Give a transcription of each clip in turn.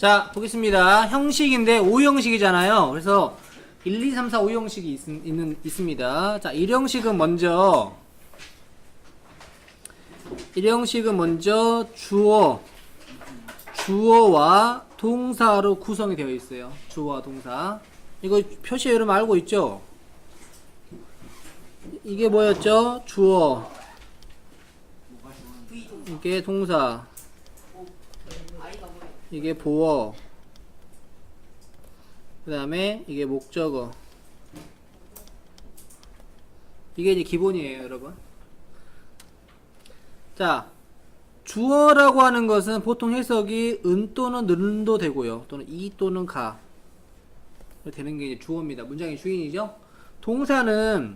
자, 보겠습니다. 형식인데 5형식이잖아요. 그래서 1, 2, 3, 4, 5형식이 있습니다. 자, 1형식은 먼저 주어와 동사로 구성이 되어 있어요. 주어와 동사. 이거 표시에 여러분 알고 있죠? 이게 뭐였죠? 주어. 이게 동사. 이게 보어. 그 다음에 이게 목적어. 이게 이제 기본이에요, 여러분. 자, 주어라고 하는 것은 보통 해석이 은 또는 는도 되고요. 또는 이 또는 가. 되는 게 이제 주어입니다. 문장의 주인이죠. 동사는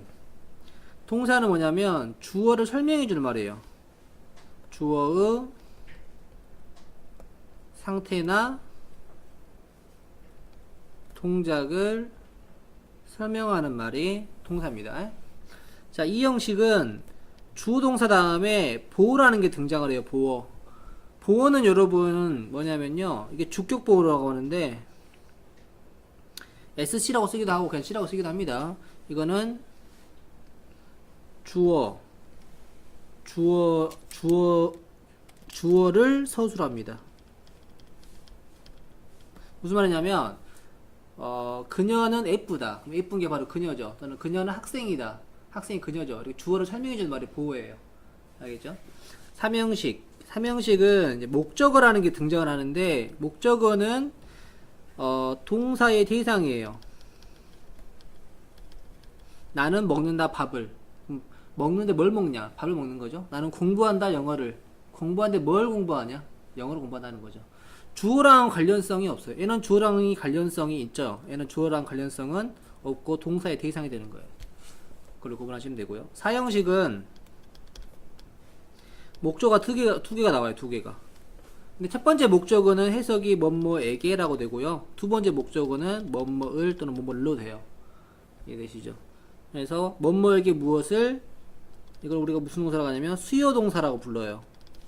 뭐냐면 주어를 설명해 주는 말이에요. 주어의 상태나 동작을 설명하는 말이 동사입니다. 자, 이 형식은 주어 동사 다음에 보어라는 게 등장을 해요. 보어. 보어는 여러분 뭐냐면요. 이게 주격 보어라고 하는데 SC라고 쓰기도 하고 그냥 C라고 쓰기도 합니다. 이거는 주어를 서술로 합니다. 무슨 말이냐면 그녀는 예쁘다. 그럼 예쁜 게 바로 그녀죠. 또는 그녀는 학생이다. 학생이 그녀죠. 이렇게 주어를 설명해주는 말이 보어예요. 알겠죠? 삼형식은 이제 목적어라는 게 등장을 하는데 목적어는 동사의 대상이에요. 나는 먹는다 밥을. 먹는데 뭘 먹냐? 밥을 먹는 거죠. 나는 공부한다 영어를. 공부하는데 뭘 공부하냐? 영어를 공부한다는 거죠. 주어랑 관련성이 없어요. 얘는 주어랑 관련성이 있죠. 얘는 주어랑 관련성은 없고 동사의 대상이 되는 거예요. 그걸 구분하시면 되고요. 사형식은 목적어가 두 개가 나와요. 두 개가. 근데 첫 번째 목적어는 해석이 뭐뭐에게라고 되고요. 두 번째 목적어는 뭐뭐을 또는 뭐뭐로 돼요. 이해되시죠? 그래서 뭐뭐에게 무엇을 이걸 우리가 무슨 동사라고 하냐면 수요 동사라고 불러요.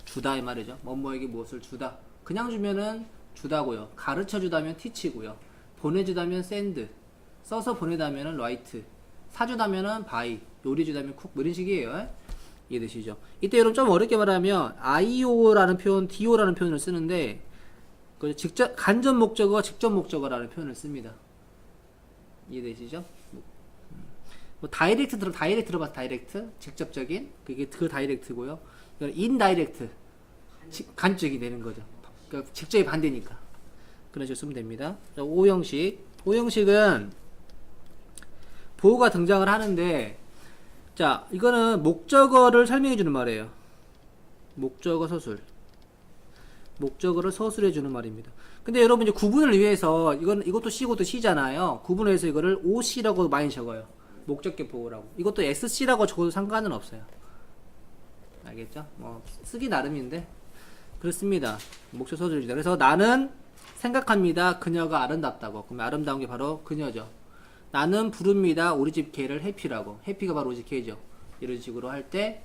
주다 이 말이죠. 뭐뭐에게 무엇을 주다. 그냥 주면은 주다고요. 가르쳐 주다면 teach고요. 보내주다면 send. 써서 보내다면은 write. 사주다면은 buy. 요리 주다면 cook. 뭐 이런 식이에요. 이해되시죠? 이때 여러분 좀 어렵게 말하면 IO라는 표현, DO라는 표현을 쓰는데 직접 간접 목적어, 직접 목적어라는 표현을 씁니다. 이해되시죠? 다이렉트 들어봤어. 다이렉트 직접적인 그게 그 다이렉트고요. 인다이렉트 간접이 되는 거죠. 그러니까 직접이 반대니까 그런 식으로 쓰면 됩니다. 자, 5형식은 보어가 등장을 하는데 자, 이거는 목적어를 설명해 주는 말이에요. 목적어 서술. 목적어를 서술해 주는 말입니다. 근데 여러분 이제 구분을 위해서 이것도 C고 또 C잖아요. 구분을 해서 이거를 OC라고 많이 적어요. 목적격 보어라고. 이것도 SC라고 적어도 상관은 없어요. 알겠죠? 뭐 쓰기 나름인데 그렇습니다. 목적 서술이다. 그래서 나는 생각합니다. 그녀가 아름답다고. 그럼 아름다운 게 바로 그녀죠. 나는 부릅니다. 우리 집 개를 해피라고. 해피가 바로 우리 집 개죠. 이런 식으로 할 때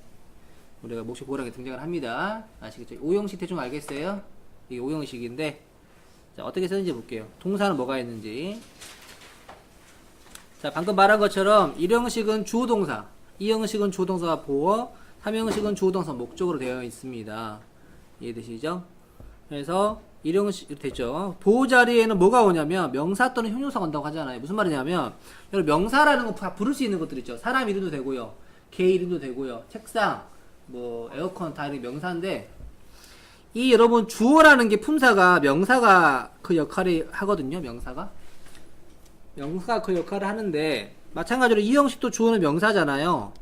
우리가 목적 보어라는 게 등장을 합니다. 아시겠죠? 5형식 대충 알겠어요? 이게 5형식인데 자, 어떻게 쓰는지 볼게요. 동사는 뭐가 있는지. 자, 방금 말한 것처럼 1형식은 주어동사, 2형식은 주어동사와 보어, 3형식은 주어동사 목적으로 되어 있습니다. 이해되시죠? 그래서 1형식 됐죠. 보호 자리에는 뭐가 오냐면 명사 또는 형용사가 온다고 하잖아요. 무슨 말이냐면 여러분 명사라는 거 다 부를 수 있는 것들 있죠. 사람 이름도 되고요. 개 이름도 되고요. 책상, 뭐 에어컨 다 이렇게 명사인데 이 여러분 주어라는 게 품사가 명사가 그 역할을 하거든요. 명사가 그 역할을 하는데 마찬가지로 이 형식도 주어는 명사잖아요.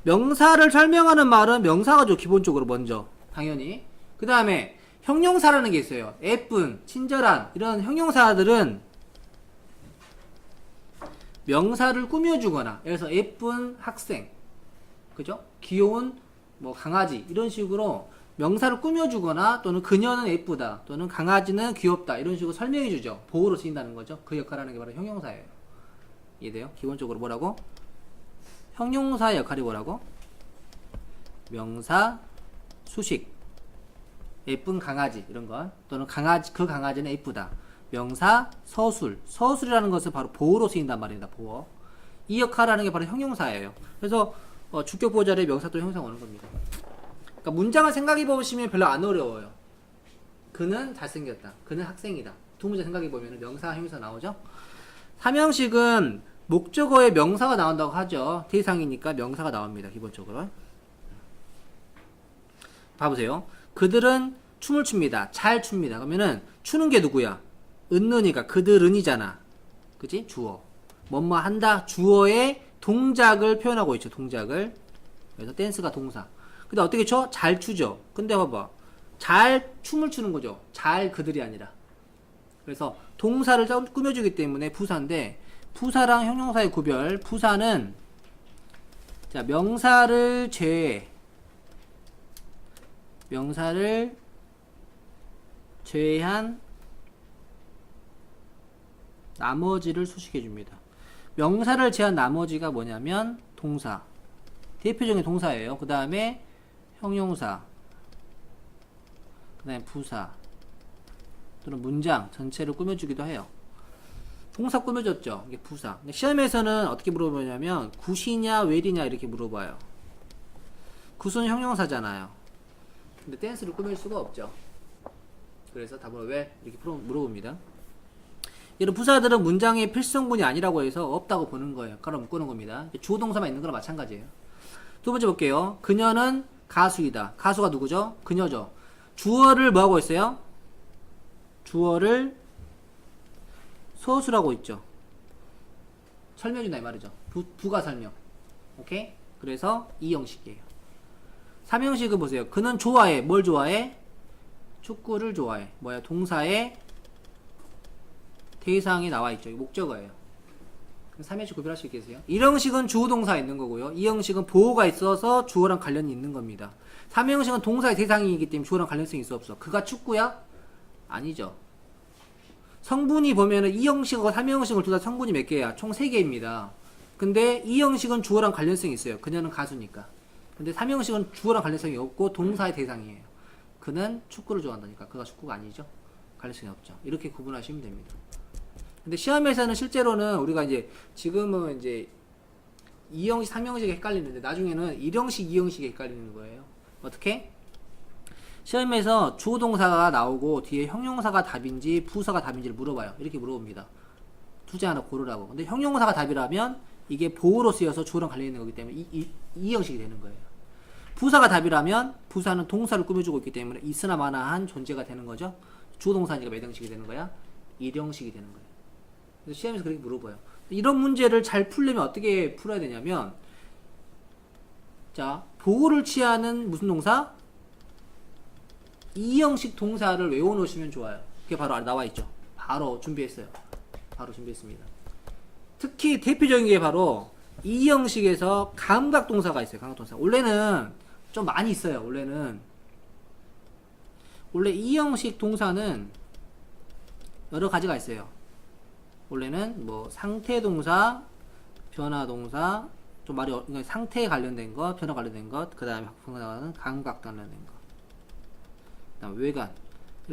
명사를 설명하는 말은 명사가죠. 기본적으로 먼저 당연히 그 다음에 형용사라는 게 있어요. 예쁜, 친절한 이런 형용사들은 명사를 꾸며주거나 예를 들어서 예쁜 학생 그죠? 귀여운 뭐 강아지 이런 식으로 명사를 꾸며주거나 또는 그녀는 예쁘다 또는 강아지는 귀엽다 이런 식으로 설명해주죠. 보호로 쓰인다는 거죠. 그 역할을 하는 게 바로 형용사예요. 이해돼요? 기본적으로 뭐라고? 형용사의 역할이 뭐라고? 명사, 수식 예쁜 강아지 이런 거 또는 강아지 그 강아지는 예쁘다. 명사 서술. 서술이라는 것은 바로 보어로 쓰인단 말입니다. 보어. 이 역할을 하는 게 바로 형용사예요. 그래서 주격 보호 자리에 명사 또 형용사가 오는 겁니다. 그러니까 문장을 생각해 보시면 별로 안 어려워요. 그는 잘생겼다. 그는 학생이다. 두 문제 생각해 보면 명사 형용사 나오죠. 삼형식은 목적어에 명사가 나온다고 하죠. 대상이니까 명사가 나옵니다. 기본적으로. 봐보세요. 그들은 춤을 춥니다. 잘 춥니다. 그러면은 추는 게 누구야? 은는이가 그들은이잖아. 그치? 주어. 뭐뭐 한다. 주어의 동작을 표현하고 있죠. 동작을. 그래서 댄스가 동사. 근데 어떻게 춰? 잘 추죠. 근데 봐봐. 잘 춤을 추는 거죠. 잘 그들이 아니라. 그래서 동사를 꾸며주기 때문에 부사인데 부사랑 형용사의 구별. 부사는 자 명사를 제외한 나머지를 수식해 줍니다. 명사를 제외한 나머지가 뭐냐면 동사. 대표적인 동사예요. 그 다음에 형용사. 그 다음에 부사. 또는 문장 전체를 꾸며주기도 해요. 동사 꾸며줬죠. 이게 부사. 시험에서는 어떻게 물어보냐면 굿이냐 웰이냐 이렇게 물어봐요. 굿은 형용사잖아요. 근데 댄스를 꾸밀 수가 없죠. 그래서 답은 왜 이렇게 물어봅니다. 이런 부사들은 문장의 필수성분이 아니라고 해서 없다고 보는 거예요. 그럼 꾸는 겁니다. 주어 동사만 있는 거랑 마찬가지예요. 두 번째 볼게요. 그녀는 가수이다. 가수가 누구죠? 그녀죠. 주어를 뭐하고 있어요? 주어를 서술하고 있죠. 설명준다 이 말이죠. 부가 설명. 오케이? 그래서 이 형식이에요. 3형식은 보세요. 그는 좋아해. 뭘 좋아해? 축구를 좋아해. 뭐야? 동사의 대상이 나와 있죠. 목적어예요. 3형식 구별할 수 있겠어요? 1형식은 주어 동사가 있는 거고요. 2형식은 보어가 있어서 주어랑 관련이 있는 겁니다. 3형식은 동사의 대상이기 때문에 주어랑 관련성이 있어 없어? 그가 축구야? 아니죠. 성분이 보면은 2형식하고 3형식을 둘 다 성분이 몇 개야? 총 3개입니다. 근데 2형식은 주어랑 관련성이 있어요. 그녀는 가수니까. 근데 3형식은 주어랑 관련성이 없고 동사의 대상이에요. 그는 축구를 좋아한다니까. 그가 축구가 아니죠. 관련성이 없죠. 이렇게 구분하시면 됩니다. 근데 시험에서는 실제로는 우리가 이제 지금은 이제 2형식, 3형식이 헷갈리는데 나중에는 1형식, 2형식이 헷갈리는 거예요. 어떻게? 시험에서 주어 동사가 나오고 뒤에 형용사가 답인지 부사가 답인지를 물어봐요. 이렇게 물어봅니다. 둘째 하나 고르라고. 근데 형용사가 답이라면 이게 보어로 쓰여서 주어랑 관련 있는 거기 때문에 이 형식이 되는 거예요. 부사가 답이라면 부사는 동사를 꾸며주고 있기 때문에 있으나 마나한 존재가 되는 거죠. 주어 동사니까 몇 형식이 되는 거야? 1형식이 되는 거예요. 그래서 시험에서 그렇게 물어봐요. 이런 문제를 잘 풀려면 어떻게 풀어야 되냐면 자 보호를 취하는 무슨 동사? 2형식 동사를 외워놓으시면 좋아요. 그게 바로 나와 있죠. 바로 준비했어요. 바로 준비했습니다. 특히 대표적인 게 바로 2형식에서 감각 동사가 있어요. 감각 동사. 원래는 좀 많이 있어요. 원래 2형식 동사는 여러 가지가 있어요. 원래는 뭐 상태 동사, 변화 동사, 좀 말이 그러니까 상태에 관련된 것, 변화 관련된 것, 그 다음에 감각 관련된 것, 그 다음 외관,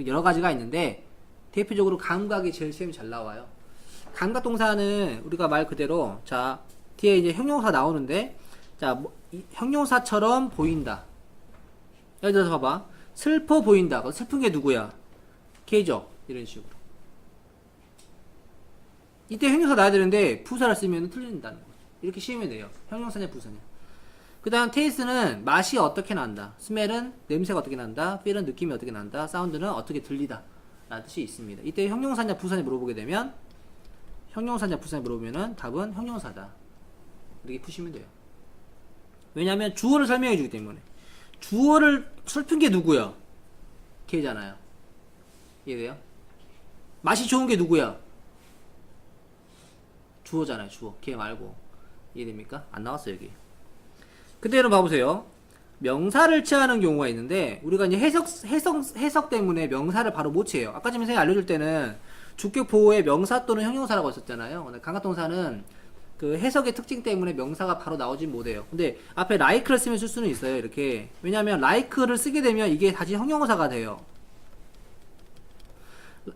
여러 가지가 있는데 대표적으로 감각이 제일 시험이 잘 나와요. 감각 동사는 우리가 말 그대로 자 뒤에 이제 형용사 나오는데 자 형용사처럼 보인다. 예를 들어서 봐봐. 슬퍼 보인다. 슬픈 게 누구야? 걔죠. 이런 식으로. 이때 형용사 나와야 되는데 부사를 쓰면 틀린다는 거죠. 이렇게 씌우면 돼요. 형용사냐 부사냐. 그 다음 테이스트는 맛이 어떻게 난다. 스멜은 냄새가 어떻게 난다. 필은 느낌이 어떻게 난다. 사운드는 어떻게 들리다. 라는 뜻이 있습니다. 이때 형용사냐 부사냐 물어보게 되면 형용사냐 부사냐 물어보면은 답은 형용사다. 이렇게 푸시면 돼요. 왜냐하면 주어를 설명해 주기 때문에. 주어를 슬픈 게 누구야? 걔잖아요. 이해돼요? 맛이 좋은 게 누구야? 주어잖아요. 주어. 걔 말고. 이해됩니까? 안 나왔어요 여기. 그대로 봐보세요. 명사를 취하는 경우가 있는데 우리가 이제 해석 때문에 명사를 바로 못 취해요. 아까 전에 선생님이 알려줄 때는 주격 보호에 명사 또는 형용사라고 했었잖아요. 감각동사는 그 해석의 특징 때문에 명사가 바로 나오진 못해요. 근데 앞에 like를 쓰면 쓸 수는 있어요. 이렇게. 왜냐하면 like를 쓰게 되면 이게 다시 형용사가 돼요.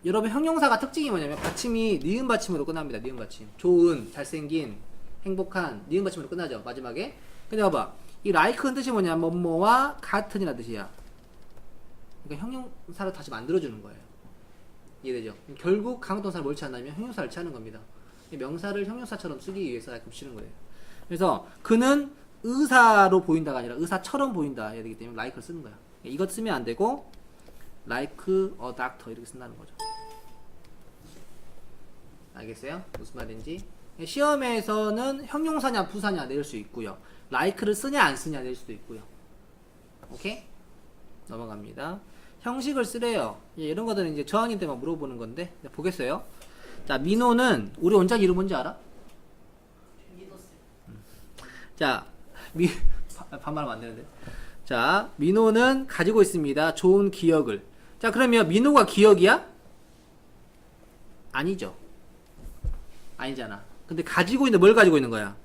여러분 형용사가 특징이 뭐냐면 받침이 니은 받침으로 끝납니다. 니은 받침. 좋은, 잘생긴, 행복한 니은 받침으로 끝나죠. 마지막에. 근데 봐봐. 이 like는 뜻이 뭐냐? 뭐뭐와 같은이라는 뜻이야. 그러니까 형용사를 다시 만들어주는 거예요. 이해되죠? 결국 강동사를 뭘 취한다면 형용사를 취하는 겁니다. 명사를 형용사처럼 쓰기 위해서 like 붙이는 거예요. 그래서 그는 의사로 보인다가 아니라 의사처럼 보인다 해야 되기 때문에 like를 쓰는 거야. 이것 쓰면 안 되고 like a doctor 이렇게 쓴다는 거죠. 알겠어요? 무슨 말인지? 시험에서는 형용사냐 부사냐 낼 수 있고요. like를 쓰냐 안 쓰냐 낼 수도 있고요. 오케이? 넘어갑니다. 형식을 쓰래요. 이런 것들은 이제 저학년 때만 물어보는 건데 보겠어요. 자, 민호는 우리 원작 이름 뭔지 알아? 자, 반말하면 안 되는데. 자, 민호는 가지고 있습니다. 좋은 기억을. 자, 그러면 민호가 기억이야? 아니죠. 아니잖아. 근데 가지고 있는 뭘 가지고 있는 거야?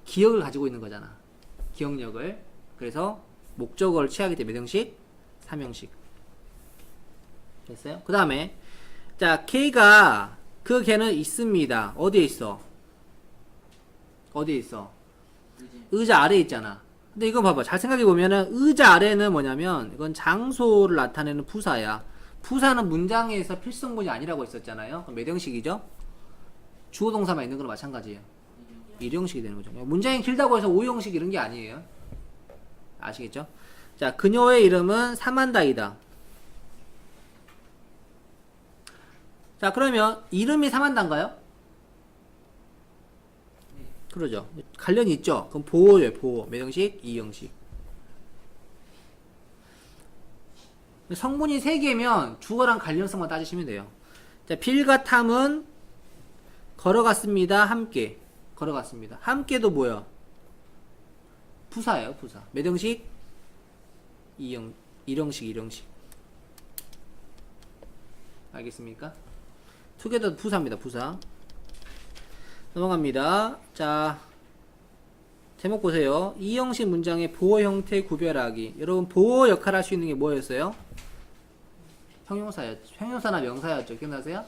기억을 가지고 있는 거잖아. 기억력을. 그래서 목적어를 취하기 때문에 몇 형식? 3형식. 됐어요? 그 다음에 자, K가 그 걔는 있습니다. 어디에 있어? 어디에 있어? 의자 아래에 있잖아. 근데 이거 봐봐. 잘 생각해보면은 의자 아래는 뭐냐면 이건 장소를 나타내는 부사야. 부사는 문장에서 필수성분이 아니라고 했었잖아요. 그럼 몇 형식이죠? 주어 동사만 있는 거랑 마찬가지예요. 1형식이 되는 거죠. 문장이 길다고 해서 5형식 이런 게 아니에요. 아시겠죠? 자, 그녀의 이름은 사만다이다. 자, 그러면 이름이 사만다인가요? 그러죠. 관련이 있죠. 그럼 보호예요. 보호. 몇 형식? 2형식. 성분이 3개면 주어랑 관련성만 따지시면 돼요. 자, 빌과 탐은 걸어갔습니다. 함께. 걸어갔습니다. 함께도 뭐야? 부사예요. 부사. 몇 형식? 1형식, 1형식. 알겠습니까? 투게더 부사입니다. 부사. 넘어갑니다. 자, 제목 보세요. 2형식 문장의 보호 형태 구별하기. 여러분 보호 역할 할 수 있는 게 뭐였어요? 형용사였죠. 형용사나 명사였죠. 기억나세요?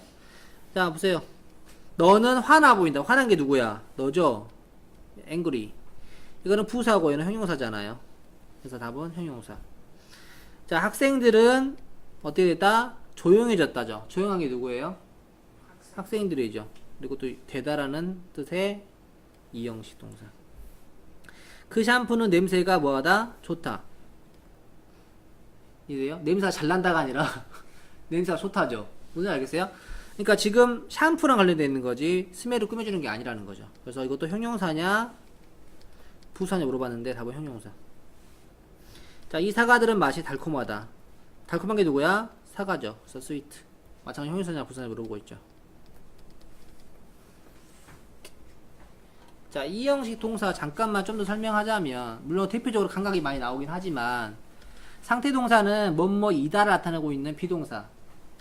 자, 보세요. 너는 화나 보인다. 화난 게 누구야? 너죠? angry. 이거는 부사고 얘는 형용사잖아요. 그래서 답은 형용사. 자, 학생들은 어떻게 됐다? 조용해졌다죠. 조용한 게 누구예요? 학생들이죠. 그리고 또 되다라는 뜻의 2형식 동사. 그 샴푸는 냄새가 뭐하다? 좋다. 이래요? 냄새가 잘 난다가 아니라 냄새가 좋다죠. 무슨 알겠어요? 그러니까 지금 샴푸랑 관련되어 있는 거지 스멜을 꾸며주는 게 아니라는 거죠. 그래서 이것도 형용사냐 부사냐 물어봤는데 답은 형용사. 자, 이 사과들은 맛이 달콤하다. 달콤한 게 누구야? 사과죠. 그래서 스위트. 마찬가지로 형용사냐 부사냐 물어보고 있죠. 자, 이 형식 동사 잠깐만 좀 더 설명하자면 물론 대표적으로 감각이 많이 나오긴 하지만 상태 동사는 뭐뭐이다를 나타내고 있는 비동사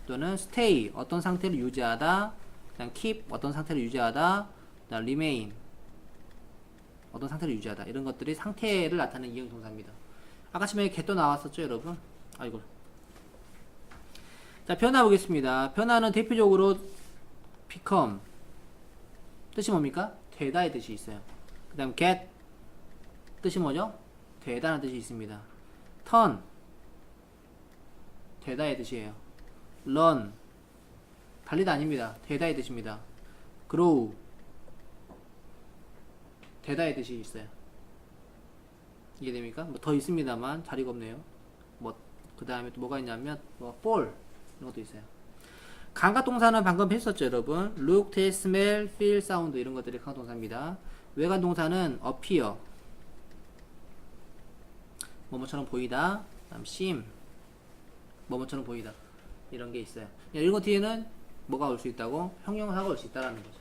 또는 stay 어떤 상태를 유지하다, 그냥 keep 어떤 상태를 유지하다, 그다음 remain 어떤 상태를 유지하다 이런 것들이 상태를 나타내는 이형 동사입니다. 아까 처음에 get 또 나왔었죠, 여러분? 아이고. 자, 변화 보겠습니다. 변화는 대표적으로 become 뜻이 뭡니까? 되다의 뜻이 있어요. 그 다음 get 뜻이 뭐죠? 되다는 뜻이 있습니다. turn 되다의 뜻이에요. run 달리다 아닙니다. 되다의 뜻입니다. grow 되다의 뜻이 있어요. 이해됩니까? 뭐 더 있습니다만 자리가 없네요. 뭐 그 다음에 또 뭐가 있냐면 뭐 fall 이런 것도 있어요. 감각동사는 방금 했었죠, 여러분. look, taste, smell, feel, sound 이런 것들이 감각동사입니다. 외관동사는 appear 뭐뭐처럼 보이다, 그다음 seem 뭐뭐처럼 보이다 이런 게 있어요. 이런 것 뒤에는 뭐가 올 수 있다고? 형용사가 올 수 있다라는 거죠.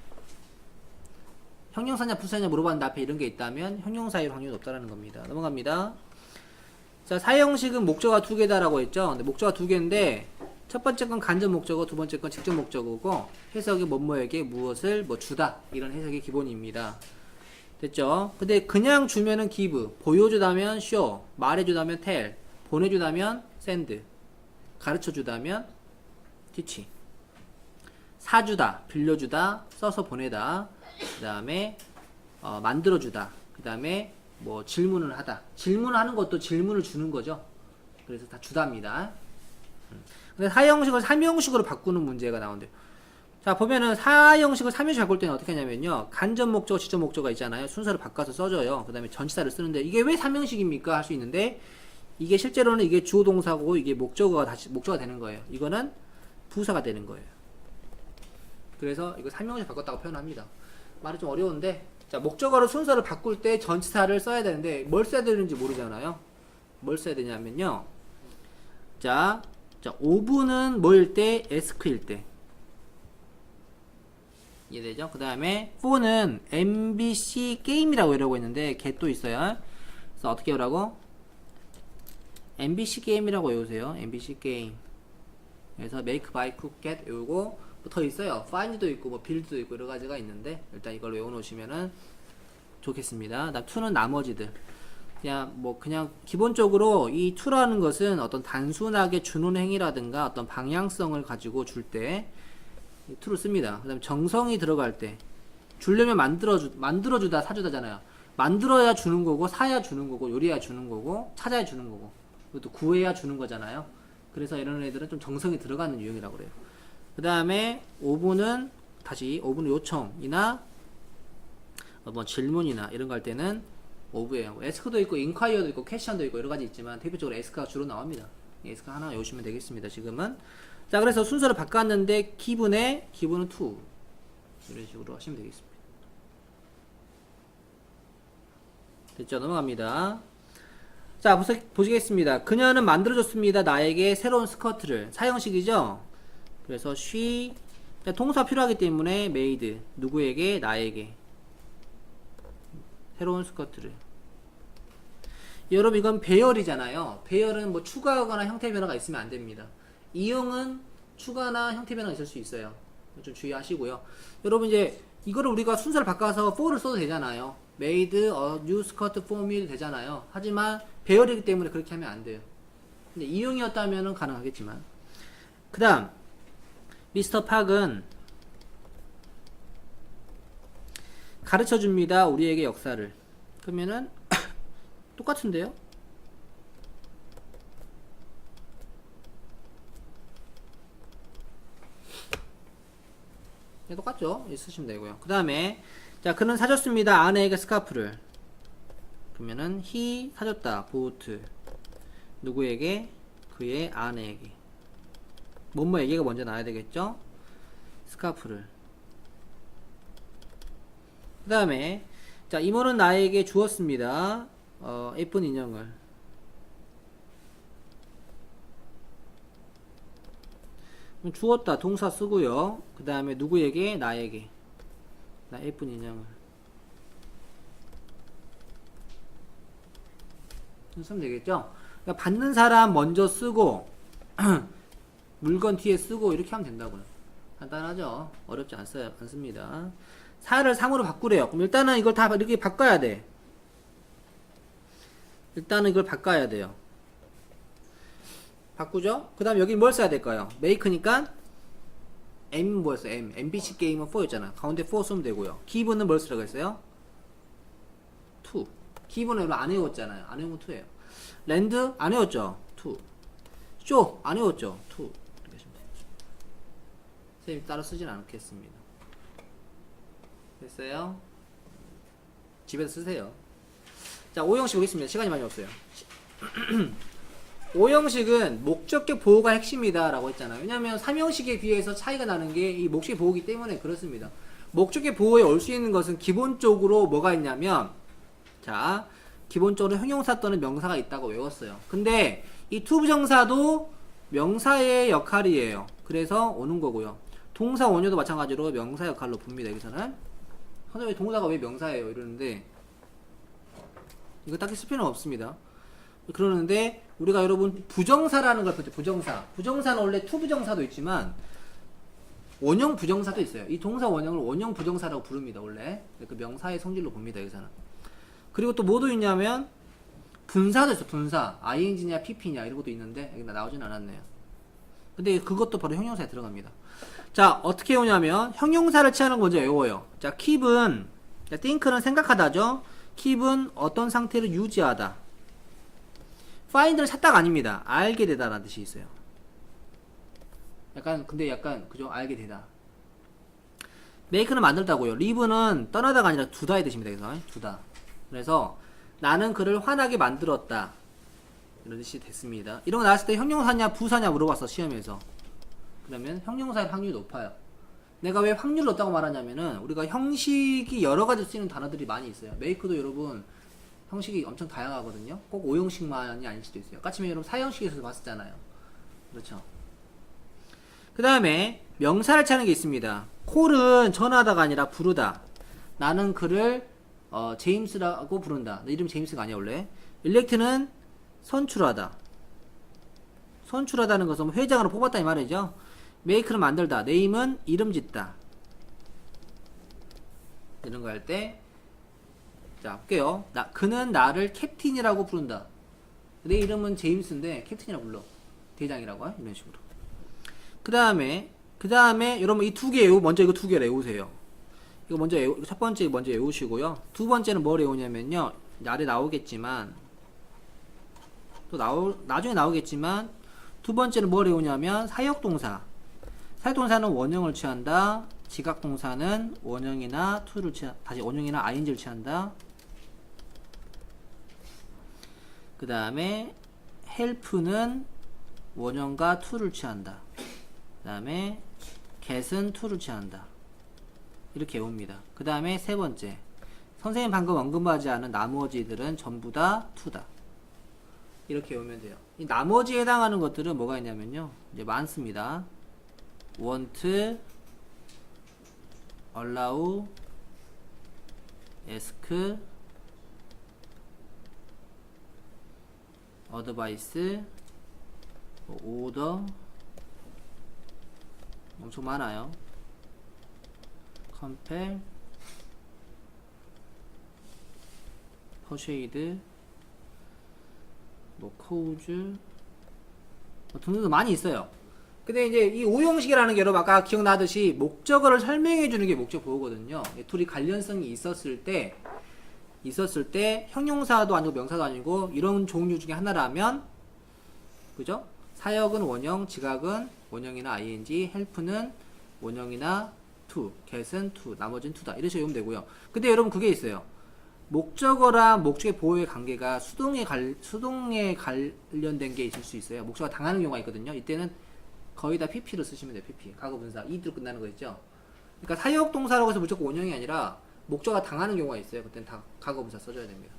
형용사냐 부사냐 물어봤는데 앞에 이런 게 있다면 형용사일 확률이 높다라는 겁니다. 넘어갑니다. 자, 사형식은 목적어가 2개다라고 했죠. 근데 목적어가 2개인데 첫 번째 건 간접 목적어, 두 번째 건 직접 목적어고 해석이 뭐뭐에게 무엇을 뭐 주다 이런 해석이 기본입니다. 됐죠? 근데 그냥 주면은 give, 보여주다면 show, 말해주다면 tell, 보내주다면 send, 가르쳐주다면 teach. 사주다, 빌려주다, 써서 보내다, 그 다음에 만들어주다, 그 다음에 뭐 질문을 하다. 질문을 하는 것도 질문을 주는 거죠. 그래서 다 주다입니다. 근데 사형식을 3형식으로 바꾸는 문제가 나온대요. 자, 보면은 사형식을 3형식 바꿀 때는 어떻게 하냐면요. 간접 목적어, 직접 목적어가 있잖아요. 순서를 바꿔서 써줘요. 그 다음에 전치사를 쓰는데 이게 왜 3형식입니까? 할 수 있는데 이게 실제로는 이게 주어 동사고 이게 목적어가 다시 목적어가 되는 거예요. 이거는 부사가 되는 거예요. 그래서 이거 3형식 바꿨다고 표현합니다. 말이 좀 어려운데 자, 목적어로 순서를 바꿀 때 전치사를 써야 되는데 뭘 써야 되는지 모르잖아요. 뭘 써야 되냐면요. 자 5분은 뭐일 때? ask일 때. 이해되죠? 그 다음에 4는 MBC 게임이라고 이러고 있는데 걔 또 있어요. 그래서 어떻게 하라고? MBC 게임이라고 외우세요. MBC 게임. 그래서 make, buy, cook, get 외우고 뭐 더 있어요. find도 있고 뭐 build도 있고 여러 가지가 있는데 일단 이걸 외워놓으시면은 좋겠습니다. 나 2는 나머지들. 그냥 기본적으로 이 to라는 것은 어떤 단순하게 주는 행위라든가 어떤 방향성을 가지고 줄 때 to를 씁니다. 그 다음에 정성이 들어갈 때 주려면 만들어주다 사주다잖아요. 만들어야 주는 거고 사야 주는 거고 요리해야 주는 거고 찾아야 주는 거고 또 구해야 주는 거잖아요. 그래서 이런 애들은 좀 정성이 들어가는 유형이라고 그래요. 그 다음에 5분은 다시 5분은 요청이나 뭐 질문이나 이런 거 할 때는 오브예요. 에스크도 있고 인콰이어도 있고 퀘션도 있고 여러 가지 있지만 대표적으로 에스크가 주로 나옵니다. 에스크 하나 외우시면 되겠습니다. 지금은 자 그래서 순서를 바꿨는데 기분은 to 이런 식으로 하시면 되겠습니다. 됐죠? 넘어갑니다. 자 보시겠습니다. 그녀는 만들어줬습니다. 나에게 새로운 스커트를. 사형식이죠? 그래서 she 동사 필요하기 때문에 made 누구에게? 나에게 새로운 스커트를. 여러분 이건 배열이잖아요. 배열은 뭐 추가하거나 형태 변화가 있으면 안 됩니다. 이용은 추가나 형태 변화가 있을 수 있어요. 좀 주의하시고요. 여러분 이제 이거를 우리가 순서를 바꿔서 for를 써도 되잖아요. made a new skirt for me 되잖아요. 하지만 배열이기 때문에 그렇게 하면 안 돼요. 근데 이용이었다면 가능하겠지만. 그 다음 미스터 팍은 가르쳐줍니다. 우리에게 역사를. 그러면은 똑같은데요? 네, 똑같죠? 쓰시면 되고요. 그 다음에 자 그는 사줬습니다. 아내에게 스카프를. 그러면은 he 사줬다. bought 누구에게? 그의 아내에게. 뭐뭐에게가 먼저 나와야 되겠죠? 스카프를. 그 다음에 자 이모는 나에게 주었습니다. 예쁜 인형을. 주었다 동사 쓰고요. 그 다음에 누구에게? 나에게. 나 예쁜 인형을 쓰면 되겠죠? 그러니까 받는 사람 먼저 쓰고 물건 뒤에 쓰고 이렇게 하면 된다고요. 간단하죠? 어렵지 않습니다. 사를 상으로 바꾸래요. 그럼 일단은 이걸 다 이렇게 바꿔야 돼. 일단은 이걸 바꿔야 돼요. 바꾸죠? 그 다음에 여기 뭘 써야 될까요? make니까 M 뭐였어요? MBC 게임은 4였잖아. 가운데 4 쓰면 되고요. 기분은 뭘 쓰라고 했어요? to. 기분은 안 외웠잖아요. 안 외우면 2예요. 랜드 안 외웠죠? to. 쇼 안 외웠죠? to. 이렇게 하시면 돼요. 선생님 따로 쓰진 않겠습니다. 됐어요? 집에서 쓰세요. 자, 5형식 보겠습니다. 시간이 많이 없어요. 5형식은 목적격 보호가 핵심이다 라고 했잖아요. 왜냐면 3형식에 비해서 차이가 나는 게 이 목적격 보호이기 때문에 그렇습니다. 목적격 보호에 올 수 있는 것은 기본적으로 뭐가 있냐면 자 기본적으로 형용사 또는 명사가 있다고 외웠어요. 근데 이 투부정사도 명사의 역할이에요. 그래서 오는 거고요. 동사 원효도 마찬가지로 명사 역할로 봅니다. 여기서는 선생님 동사가 왜 명사예요? 이러는데 이거 딱히 쓸 필요는 없습니다. 그러는데 우리가 여러분 부정사라는 걸 보죠. 부정사는 원래 투부정사도 있지만 원형 부정사도 있어요. 이 동사 원형을 원형 부정사라고 부릅니다. 원래 그 명사의 성질로 봅니다. 여기서는. 그리고 또 뭐도 있냐면 분사도 있어. 분사 ing냐 pp냐 이런 것도 있는데 여기 나오진 않았네요. 근데 그것도 바로 형용사에 들어갑니다. 자, 어떻게 오냐면 형용사를 취하는 거 먼저 외워요. 자, keep은 think는 생각하다죠. keep은 어떤 상태를 유지하다. find는 찾다가 아닙니다. 알게 되다라는 뜻이 있어요. 근데 약간 그죠? 알게 되다. make는 만들다고요. live는 떠나다가 아니라 두다의 뜻입니다. 그래서 두다. 그래서 나는 그를 화나게 만들었다. 이런 뜻이 됐습니다. 이런 거 나왔을 때 형용사냐 부사냐 물어봤어 시험에서. 그러면 형용사의 확률이 높아요. 내가 왜 확률이 높다고 말하냐면은 우리가 형식이 여러 가지 쓰이는 단어들이 많이 있어요. make도 여러분 형식이 엄청 다양하거든요. 꼭 5형식만이 아닐 수도 있어요. 까치면 여러분 4형식에서도 봤었잖아요. 그렇죠. 그 다음에 명사를 찾는 게 있습니다. 콜은 전화하다가 아니라 부르다. 나는 그를 제임스라고 부른다. 내 이름 제임스가 아니야 원래. 일렉트는 선출하다. 선출하다는 것은 회장으로 뽑았다 이 말이죠. 메이크는 만들다. 네임은 이름 짓다. 이런 거 할 때 자 볼게요. 그는 나를 캡틴이라고 부른다. 내 이름은 제임스인데 캡틴이라고 불러. 대장이라고 이런 식으로. 그 다음에 여러분 이 두 개 먼저 이거 두 개 외우세요. 이거 먼저 첫 번째 먼저 외우시고요. 두 번째는 뭘 외우냐면요. 아래 나오겠지만 나중에 나오겠지만 두 번째는 뭘 외우냐면 사역동사. 사역동사는 원형을 취한다. 지각동사는 원형이나 다시 원형이나 ing를 취한다. 그 다음에 help는 원형과 to를 취한다. 그 다음에 get은 to를 취한다. 이렇게 외웁니다. 그 다음에 세 번째, 선생님 방금 언급하지 않은 나머지들은 전부 다 to다. 이렇게 외우면 돼요. 이 나머지에 해당하는 것들은 뭐가 있냐면요, 이제 많습니다. want, allow, ask, advice, order, 엄청 많아요. compel, persuade, cause, 등등등 많이 있어요. 근데 이제 이 5형식이라는 게 여러분 아까 기억나듯이 목적어를 설명해 주는 게 목적 보호거든요. 둘이 관련성이 있었을 때 형용사도 아니고 명사도 아니고 이런 종류 중에 하나라면, 그죠? 사역은 원형, 지각은 원형이나 ing, help는 원형이나 to, get은 to, 나머지는 to다. 이런 식으로 외우면 되고요. 근데 여러분 그게 있어요. 목적어랑 목적의 보호의 관계가 수동에 관련된 게 있을 수 있어요. 목적어가 당하는 경우가 있거든요. 이때는 거의 다 pp로 쓰시면 돼요. pp. 과거분사. 이로 끝나는 거 있죠. 그러니까 사역동사라고 해서 무조건 원형이 아니라 목적어가 당하는 경우가 있어요. 그때는 다 과거분사 써줘야 됩니다.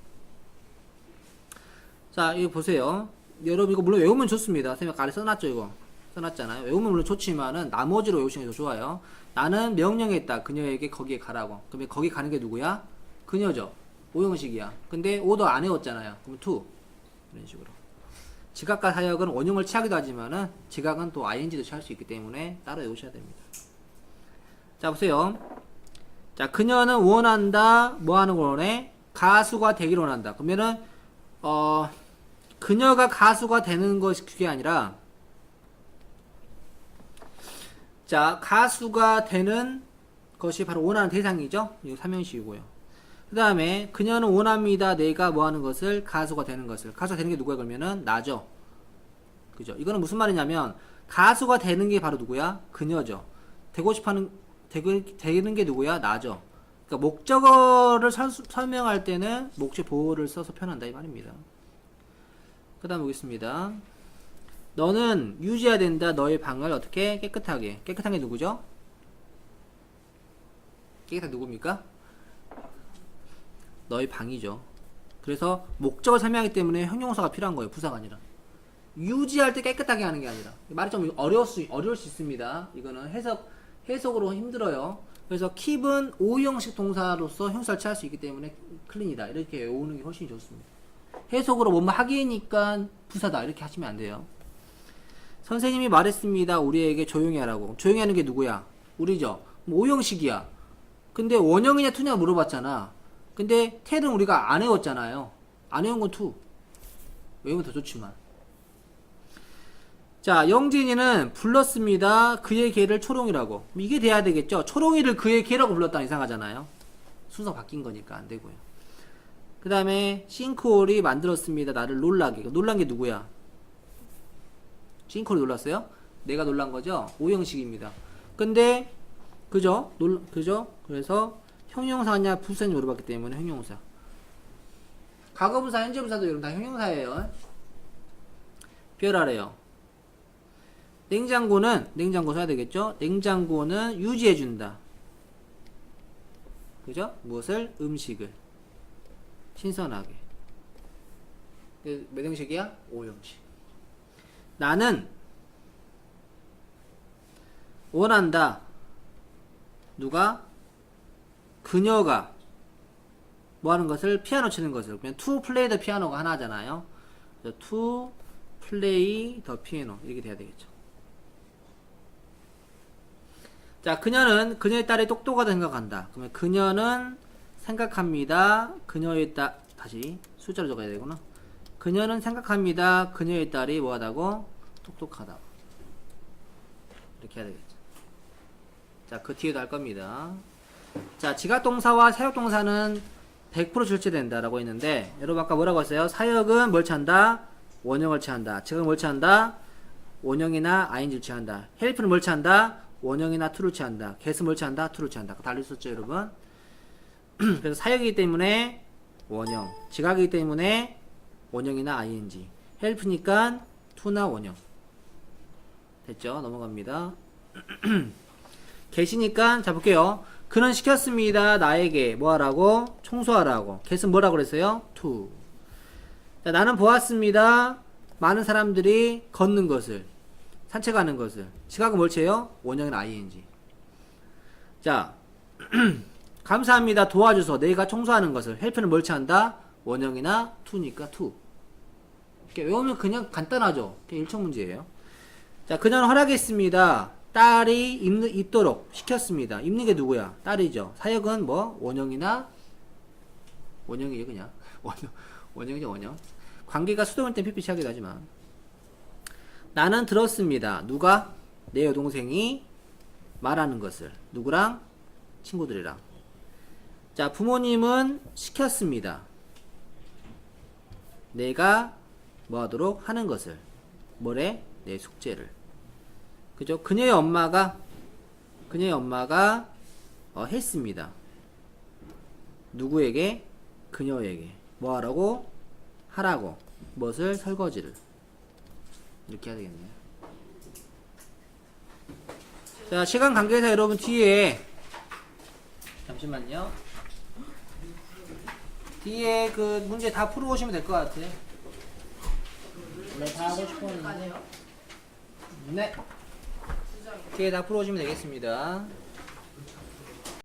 자, 이거 보세요. 여러분 이거 물론 외우면 좋습니다. 선생님 아래 써놨죠. 이거 써놨잖아요. 외우면 물론 좋지만은 나머지로 외우시는 게 더 좋아요. 나는 명령했다. 그녀에게 거기에 가라고. 그러면 거기 가는 게 누구야? 그녀죠. 5형식이야. 근데 오더 안 외웠잖아요. 그럼 to. 이런 식으로. 지각과 사역은 원형을 취하기도 하지만은 지각은 또 ing도 취할 수 있기 때문에 따로 외우셔야 됩니다. 자, 보세요. 자, 그녀는 원한다. 뭐 하는 걸 원해? 가수가 되기를 원한다. 그러면은 그녀가 가수가 되는 것이 그게 아니라, 자, 가수가 되는 것이 바로 원하는 대상이죠. 이거 3형식이고요. 그 다음에 그녀는 원합니다. 내가 뭐 하는 것을, 가수가 되는 것을. 가수가 되는 게 누구야? 그러면은 나죠. 그죠? 이거는 무슨 말이냐면 가수가 되는 게 바로 누구야? 그녀죠. 되고 싶어하는 되는 게 누구야? 나죠. 그러니까 목적어를 설명할 때는 목적 보호를 써서 표현한다 이 말입니다. 그 다음 보겠습니다. 너는 유지해야 된다. 너의 방을 어떻게? 깨끗하게. 깨끗한 게 누구죠? 깨끗한 누굽니까? 너의 방이죠. 그래서 목적을 설명하기 때문에 형용사가 필요한 거예요. 부사가 아니라. 유지할 때 깨끗하게 하는 게 아니라. 말이 좀 어려울 수 있습니다. 이거는 해석으로 힘들어요. 그래서 keep은 5형식 동사로서 형사를 취할 수 있기 때문에 클린이다. 이렇게 외우는 게 훨씬 좋습니다. 해석으로 뭐뭐 하기니까 부사다. 이렇게 하시면 안 돼요. 선생님이 말했습니다. 우리에게 조용히 하라고. 조용히 하는 게 누구야? 우리죠. 뭐 O형식이야. 근데 원형이냐 투냐 물어봤잖아. 근데 텔은 우리가 안 외웠잖아요. 안 외운 건 투. 외우면 더 좋지만. 자, 영진이는 불렀습니다. 그의 개를 초롱이라고. 이게 돼야 되겠죠. 초롱이를 그의 개라고 불렀다 이상하잖아요. 순서 바뀐 거니까 안 되고요. 그 다음에 싱크홀이 만들었습니다. 나를 놀라게. 놀란 게 누구야? 싱크홀이 놀랐어요? 내가 놀란 거죠? O형식입니다. 근데 그죠? 그죠? 그래서 형용사냐 부사냐 물어봤기 때문에 형용사. 과거분사, 현재분사도 여러분 다 형용사예요. 별하래요. 냉장고 써야 되겠죠? 냉장고는 유지해준다. 그죠? 무엇을? 음식을. 신선하게. 몇 형식이야? O형식. 나는 원한다. 누가? 그녀가 뭐 하는 것을? 피아노 치는 것을. 그냥 to play the piano가 하나잖아요. to play the piano 이렇게 돼야 되겠죠. 자, 그녀는 그녀의 딸이 똑똑하다 생각한다. 그러면 그녀는 생각합니다. 그녀의 딸, 다시 숫자로 적어야 되구나. 그녀는 생각합니다. 그녀의 딸이 뭐하다고? 똑똑하다고. 이렇게 해야 되겠죠. 자, 그 뒤에도 할 겁니다. 자, 지각동사와 사역동사는 100% 출제된다라고 했는데, 여러분 아까 뭐라고 했어요? 사역은 뭘 취한다? 원형을 취한다. 지각은 뭘 취한다? 원형이나 ing를 취한다. 헬프는 뭘 취한다? 원형이나 to를 취한다. get은 뭘 취한다? to를 취한다. 달리 있었죠, 여러분? 그래서 사역이기 때문에 원형, 지각이기 때문에 원형이나 ing, 헬프니까 to나 원형. 됐죠? 넘어갑니다. get이니까 자 볼게요. 그는 시켰습니다. 나에게 뭐 하라고? 청소하라고. get은 뭐라고 그랬어요? to. 자, 나는 보았습니다. 많은 사람들이 걷는 것을, 산책하는 것을. 지각은 뭘 취해요? 원형이나 ing. 자, 감사합니다. 도와줘서. 내가 청소하는 것을. 헬프는 뭘 취한다? 원형이나 to니까 to. 이렇게 외우면 그냥 간단하죠. 일청 문제예요. 자, 그녀는 허락했습니다. 딸이 입도록 시켰습니다. 입는 게 누구야? 딸이죠. 사역은 뭐? 원형이나 원형이에요, 그냥. 원형이죠, 원형. 관계가 수동일 땐 삐삐 하기도 하지만. 나는 들었습니다. 누가? 내 여동생이 말하는 것을. 누구랑? 친구들이랑. 자, 부모님은 시켰습니다. 내가 뭐 하도록 하는 것을. 뭐래? 내 숙제를. 그죠? 그녀의 엄마가 했습니다. 누구에게? 그녀에게. 뭐 하라고? 하라고. 무엇을? 설거지를. 이렇게 해야 되겠네요. 자, 시간 관계에서 여러분 뒤에 잠시만요. 뒤에 그 문제 다 풀어 오시면 될 것 같아요. 네, 다 하고 싶었는데. 네. 뒤에 다 풀어 오시면 되겠습니다.